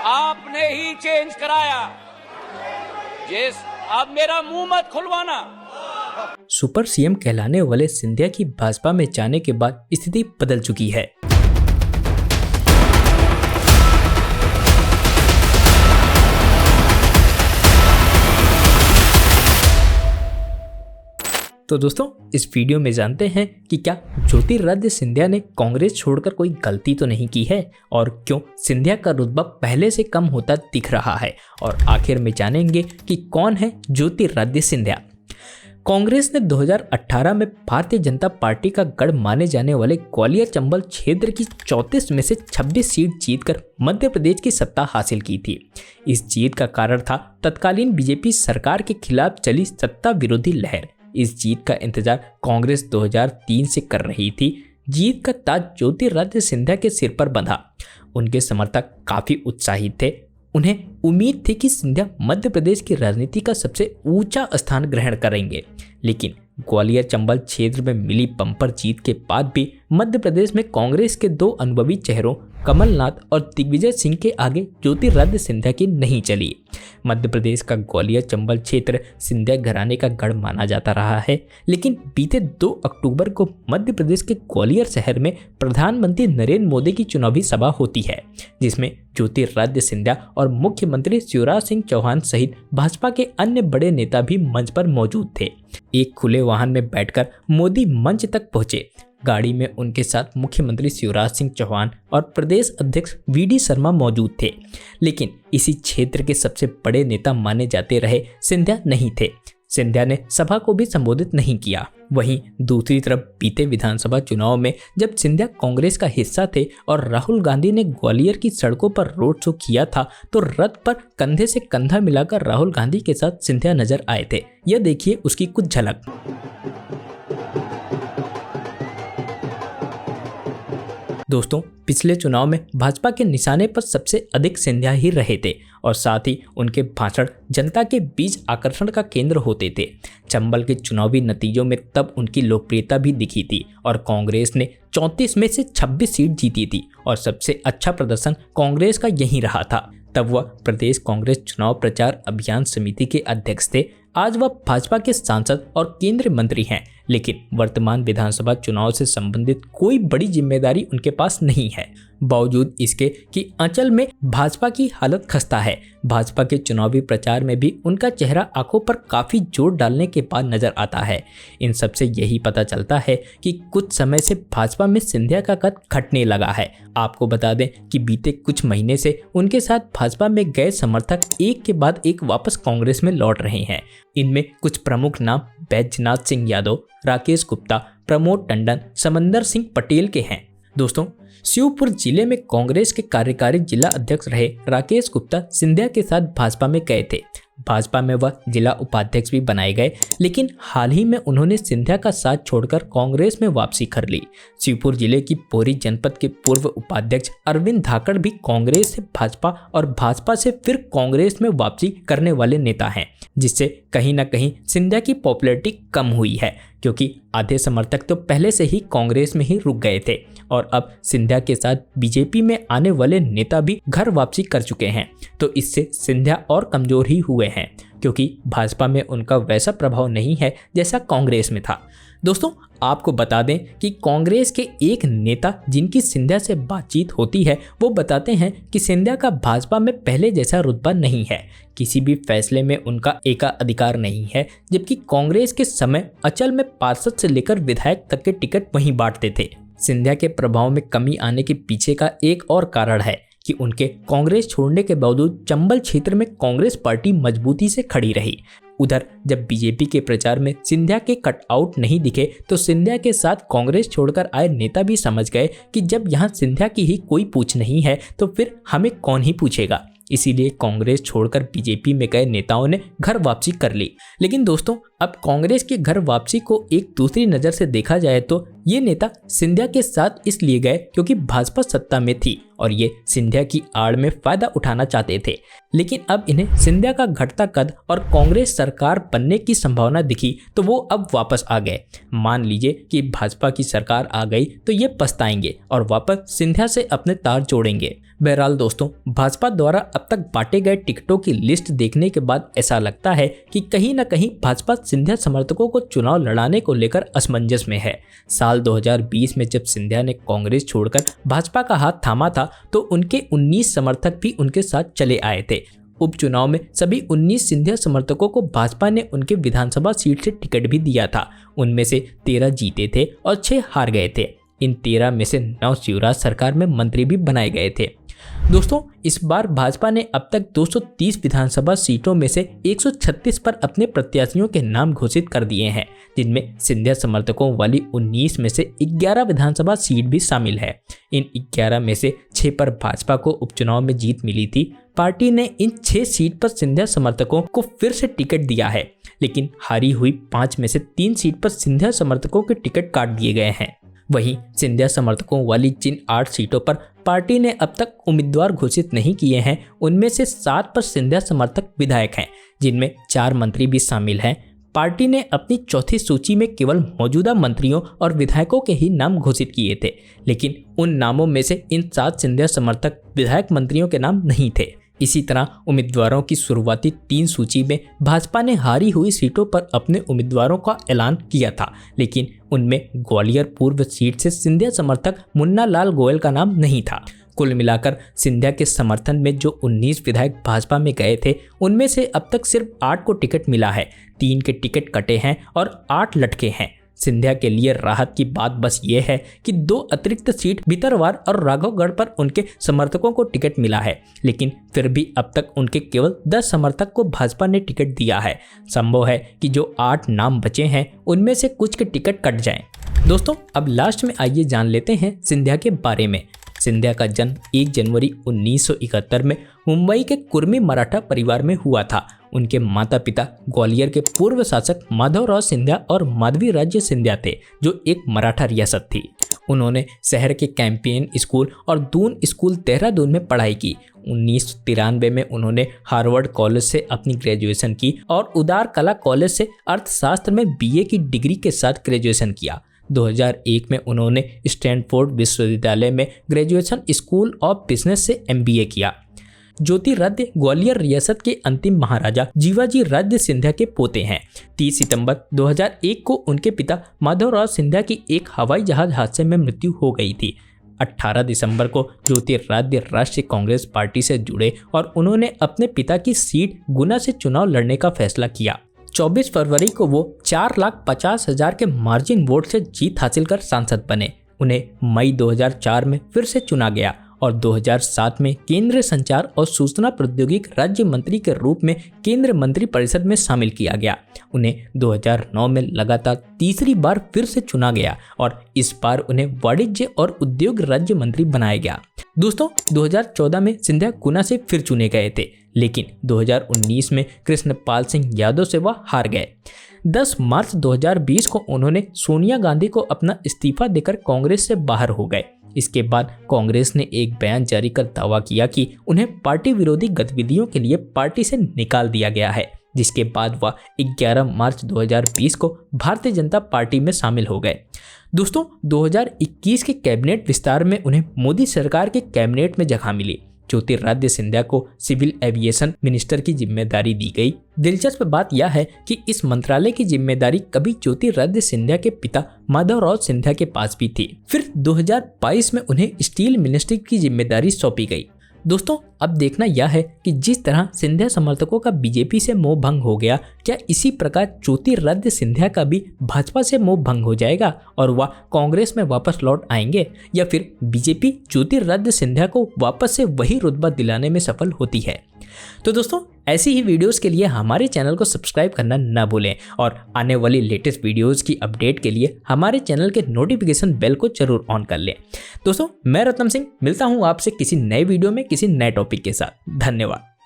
आपने ही चेंज कराया। अब मेरा मुंह मत खुलवाना। सुपर सीएम कहलाने वाले सिंधिया की भाजपा में जाने के बाद स्थिति बदल चुकी है। तो दोस्तों, इस वीडियो में जानते हैं कि क्या ज्योतिरादित्य सिंधिया ने कांग्रेस छोड़कर कोई गलती तो नहीं की है और क्यों सिंधिया का रुतबा पहले से कम होता दिख रहा है, और आखिर में जानेंगे कि कौन है ज्योतिरादित्य सिंधिया। कांग्रेस ने 2018 में भारतीय जनता पार्टी का गढ़ माने जाने वाले ग्वालियर चंबल क्षेत्र की 34 में से 26 सीट जीतकर मध्य प्रदेश की सत्ता हासिल की थी। इस जीत का कारण था तत्कालीन बीजेपी सरकार के खिलाफ चली सत्ता विरोधी लहर। इस जीत का इंतजार कांग्रेस 2003 से कर रही थी। जीत का ताज ज्योतिरादित्य सिंधिया के सिर पर बंधा। उनके समर्थक काफी उत्साहित थे। उन्हें उम्मीद थी कि सिंधिया मध्य प्रदेश की राजनीति का सबसे ऊंचा स्थान ग्रहण करेंगे, लेकिन ग्वालियर चंबल क्षेत्र में मिली बम्पर जीत के बाद भी मध्य प्रदेश में कांग्रेस के दो अनुभवी चेहरों कमलनाथ और दिग्विजय सिंह के आगे ज्योतिरादित्य सिंधिया की नहीं चली। मध्य प्रदेश का ग्वालियर चंबल क्षेत्र सिंधिया घराने का गढ़ माना जाता रहा है, लेकिन बीते 2 अक्टूबर को मध्य प्रदेश के ग्वालियर शहर में प्रधानमंत्री नरेंद्र मोदी की चुनावी सभा होती है, जिसमें ज्योतिरादित्य सिंधिया और मुख्यमंत्री शिवराज सिंह चौहान सहित भाजपा के अन्य बड़े नेता भी मंच पर मौजूद थे। एक खुले वाहन में बैठकर मोदी मंच तक पहुंचे। गाड़ी में उनके साथ मुख्यमंत्री शिवराज सिंह चौहान और प्रदेश अध्यक्ष वीडी शर्मा मौजूद थे, लेकिन इसी क्षेत्र के सबसे बड़े नेता माने जाते रहे सिंधिया नहीं थे। सिंधिया ने सभा को भी संबोधित नहीं किया। वहीं दूसरी तरफ बीते विधानसभा चुनाव में जब सिंधिया कांग्रेस का हिस्सा थे और राहुल गांधी ने ग्वालियर की सड़कों पर रोड शो किया था, तो रथ पर कंधे से कंधा मिलाकर राहुल गांधी के साथ सिंधिया नजर आए थे। यह देखिए उसकी कुछ झलक। दोस्तों, पिछले चुनाव में भाजपा के निशाने पर सबसे अधिक सिंधिया ही रहे थे और साथ ही उनके भाषण जनता के बीच आकर्षण का केंद्र होते थे। चंबल के चुनावी नतीजों में तब उनकी लोकप्रियता भी दिखी थी और कांग्रेस ने 34 में से 26 सीट जीती थी और सबसे अच्छा प्रदर्शन कांग्रेस का यही रहा था। तब वह प्रदेश कांग्रेस चुनाव प्रचार अभियान समिति के अध्यक्ष थे। आज वह भाजपा के सांसद और केंद्रीय मंत्री हैं, लेकिन वर्तमान विधानसभा चुनाव से संबंधित कोई बड़ी जिम्मेदारी उनके पास नहीं है। बावजूद इसके कि अंचल में भाजपा की हालत खस्ता है। भाजपा के चुनावी प्रचार में भी उनका चेहरा आंखों पर काफी जोर डालने के बाद नजर आता है। इन सब से यही पता चलता है कि कुछ समय से भाजपा में सिंधिया का कद घटने लगा है। आपको बता दें कि बीते कुछ महीने से उनके साथ भाजपा में गए समर्थक एक के बाद एक वापस कांग्रेस में लौट रहे हैं। इनमें कुछ प्रमुख नाम बैजनाथ सिंह यादव, राकेश गुप्ता, प्रमोद टंडन, समंदर सिंह पटेल के हैं। दोस्तों, शिवपुर जिले में कांग्रेस के कार्यकारी जिला अध्यक्ष रहे राकेश गुप्ता सिंधिया के साथ भाजपा में गए थे। भाजपा में वह जिला उपाध्यक्ष भी बनाए गए, लेकिन हाल ही में उन्होंने सिंधिया का साथ छोड़कर कांग्रेस में वापसी कर ली। शिवपुर जिले की पोरी जनपद के पूर्व उपाध्यक्ष अरविंद धाकड़ भी कांग्रेस से भाजपा और भाजपा से फिर कांग्रेस में वापसी करने वाले नेता हैं, जिससे कहीं न कहीं सिंधिया की पॉपुलैरिटी कम हुई है, क्योंकि आधे समर्थक तो पहले से ही कांग्रेस में ही रुक गए थे और अब सिंधिया के साथ बीजेपी में आने वाले नेता भी घर वापसी कर चुके हैं। तो इससे सिंधिया और कमजोर ही हुए हैं, क्योंकि भाजपा में उनका वैसा प्रभाव नहीं है जैसा कांग्रेस में था। दोस्तों, आपको बता दें कि कांग्रेस के एक नेता जिनकी सिंधिया से बातचीत होती है, वो बताते हैं कि सिंधिया का भाजपा में पहले जैसा रुतबा नहीं है। किसी भी फैसले में उनका एकाधिकार नहीं है, जबकि कांग्रेस के समय अचल में पार्षद से लेकर विधायक तक के टिकट वहीं बांटते थे। सिंधिया के प्रभाव में कमी आने के पीछे का एक और कारण है कि उनके कांग्रेस छोड़ने के बावजूद चंबल क्षेत्र में कांग्रेस पार्टी मजबूती से खड़ी रही। उधर जब बीजेपी के प्रचार में सिंधिया के कटआउट नहीं दिखे, तो सिंधिया के साथ कांग्रेस छोड़कर आए नेता भी समझ गए कि जब यहाँ सिंधिया की ही कोई पूछ नहीं है, तो फिर हमें कौन ही पूछेगा। इसीलिए कांग्रेस छोड़कर बीजेपी में गए नेताओं ने घर वापसी कर ली। लेकिन दोस्तों, अब कांग्रेस की घर वापसी को एक दूसरी नज़र से देखा जाए तो ये नेता सिंधिया के साथ इसलिए गए क्योंकि भाजपा सत्ता में थी और ये सिंधिया की आड़ में फायदा उठाना चाहते थे। लेकिन अब इन्हें सिंधिया का घटता कद और कांग्रेस सरकार बनने की संभावना दिखी तो वो अब वापस आ गए। मान लीजिए कि भाजपा की सरकार आ गई तो ये पछताएंगे और वापस सिंधिया से अपने तार जोड़ेंगे। बहरहाल दोस्तों, भाजपा द्वारा अब तक बांटे गए टिकटों की लिस्ट देखने के बाद ऐसा लगता है कि कहीं न कहीं भाजपा सिंधिया समर्थकों को चुनाव लड़ाने को लेकर असमंजस में है। साल 2020 में जब सिंधिया ने कांग्रेस छोड़कर भाजपा का हाथ थामा था तो उनके 19 समर्थक भी उनके साथ चले आए थे। उपचुनाव में सभी 19 सिंधिया समर्थकों को भाजपा ने उनके विधानसभा सीट से टिकट भी दिया था। उनमें से 13 जीते थे और 6 हार गए थे। इन 13 में से 9 शिवराज सरकार में मंत्री भी बनाए गए थे। दोस्तों, इस बार भाजपा ने अब तक 230 विधानसभा सीटों में से 136 पर अपने प्रत्याशियों के नाम घोषित कर दिए हैं, जिनमें सिंधिया समर्थकों वाली 19 में से 11 विधानसभा सीट भी शामिल है। इन 11 में से 6 पर भाजपा को उपचुनाव में जीत मिली थी। पार्टी ने इन 6 सीट पर सिंधिया समर्थकों को फिर से टिकट दिया है, लेकिन हारी हुई 5 में से 3 सीट पर सिंधिया समर्थकों के टिकट काट दिए गए हैं। वहीं सिंधिया समर्थकों वाली जिन 8 सीटों पर पार्टी ने अब तक उम्मीदवार घोषित नहीं किए हैं, उनमें से 7 पर सिंधिया समर्थक विधायक हैं, जिनमें 4 मंत्री भी शामिल हैं। पार्टी ने अपनी चौथी सूची में केवल मौजूदा मंत्रियों और विधायकों के ही नाम घोषित किए थे, लेकिन उन नामों में से इन 7 सिंधिया समर्थक विधायक मंत्रियों के नाम नहीं थे। इसी तरह उम्मीदवारों की शुरुआती 3 सूची में भाजपा ने हारी हुई सीटों पर अपने उम्मीदवारों का ऐलान किया था, लेकिन उनमें ग्वालियर पूर्व सीट से सिंधिया समर्थक मुन्ना लाल गोयल का नाम नहीं था। कुल मिलाकर सिंधिया के समर्थन में जो 19 विधायक भाजपा में गए थे, उनमें से अब तक सिर्फ 8 को टिकट मिला है। 3 के टिकट कटे हैं और 8 लटके हैं। सिंधिया के लिए राहत की बात बस ये है कि 2 अतिरिक्त सीट भितरवार और राघवगढ़ पर उनके समर्थकों को टिकट मिला है, लेकिन फिर भी अब तक उनके केवल 10 समर्थक को भाजपा ने टिकट दिया है। संभव है कि जो 8 नाम बचे हैं उनमें से कुछ के टिकट कट जाएं। दोस्तों, अब लास्ट में आइए जान लेते हैं सिंधिया के बारे में। सिंधिया का जन्म 1 जनवरी 1971 में मुंबई के कुर्मी मराठा परिवार में हुआ था। उनके माता पिता ग्वालियर के पूर्व शासक माधवराव सिंधिया और माधवी राज्य सिंधिया थे, जो एक मराठा रियासत थी। उन्होंने शहर के कैंपियन स्कूल और दून स्कूल देहरादून में पढ़ाई की। 1993 में उन्होंने हार्वर्ड कॉलेज से अपनी ग्रेजुएशन की और उदार कला कॉलेज से अर्थशास्त्र में BA की डिग्री के साथ ग्रेजुएशन किया। 2001 में उन्होंने स्टैनफोर्ड विश्वविद्यालय में ग्रेजुएशन स्कूल ऑफ बिजनेस से MBA किया। ज्योतिरादित्य ग्वालियर रियासत के अंतिम महाराजा जीवाजी राज्य सिंधिया के पोते हैं। 30 सितंबर 2001 को उनके पिता माधवराव सिंधिया की एक हवाई जहाज हादसे में मृत्यु हो गई थी। 18 दिसंबर को ज्योतिरादित्य राष्ट्रीय कांग्रेस पार्टी से जुड़े और उन्होंने अपने पिता की सीट गुना से चुनाव लड़ने का फैसला किया। 24 फरवरी को वो 4,50,000 के मार्जिन वोट से जीत हासिल कर सांसद बने। उन्हें मई 2004 में फिर से चुना गया और 2007 में केंद्रीय संचार और सूचना प्रौद्योगिकी राज्य मंत्री के रूप में केंद्रीय मंत्री परिषद में शामिल किया गया। उन्हें 2009 में लगातार तीसरी बार फिर से चुना गया और इस बार उन्हें वाणिज्य और उद्योग राज्य मंत्री बनाया गया। दोस्तों, 2014 में सिंधिया गुना से फिर चुने गए थे, लेकिन 2019 में कृष्णपाल सिंह यादव से वह हार गए। 10 मार्च 2020 को उन्होंने सोनिया गांधी को अपना इस्तीफा देकर कांग्रेस से बाहर हो गए। इसके बाद कांग्रेस ने एक बयान जारी कर दावा किया कि उन्हें पार्टी विरोधी गतिविधियों के लिए पार्टी से निकाल दिया गया है, जिसके बाद वह 11 मार्च 2020 को भारतीय जनता पार्टी में शामिल हो गए। दोस्तों, 2021 के कैबिनेट विस्तार में उन्हें मोदी सरकार के कैबिनेट में जगह मिली। ज्योतिरादित्य सिंधिया को सिविल एविएशन मिनिस्टर की जिम्मेदारी दी गई। दिलचस्प बात यह है कि इस मंत्रालय की जिम्मेदारी कभी ज्योतिरादित्य सिंधिया के पिता माधवराव सिंधिया के पास भी थी। फिर 2022 में उन्हें स्टील मिनिस्ट्री की जिम्मेदारी सौंपी गई। दोस्तों, अब देखना यह है कि जिस तरह सिंधिया समर्थकों का बीजेपी से मोह भंग हो गया, क्या इसी प्रकार ज्योतिरादित्य सिंधिया का भी भाजपा से मोह भंग हो जाएगा और वह कांग्रेस में वापस लौट आएंगे, या फिर बीजेपी ज्योतिरादित्य सिंधिया को वापस से वही रुतबा दिलाने में सफल होती है। तो दोस्तों, ऐसी ही वीडियोस के लिए हमारे चैनल को सब्सक्राइब करना ना भूलें और आने वाली लेटेस्ट वीडियोस की अपडेट के लिए हमारे चैनल के नोटिफिकेशन बेल को जरूर ऑन कर लें। दोस्तों, मैं रत्नम सिंह मिलता हूं आपसे किसी नए वीडियो में किसी नए टॉपिक के साथ। धन्यवाद।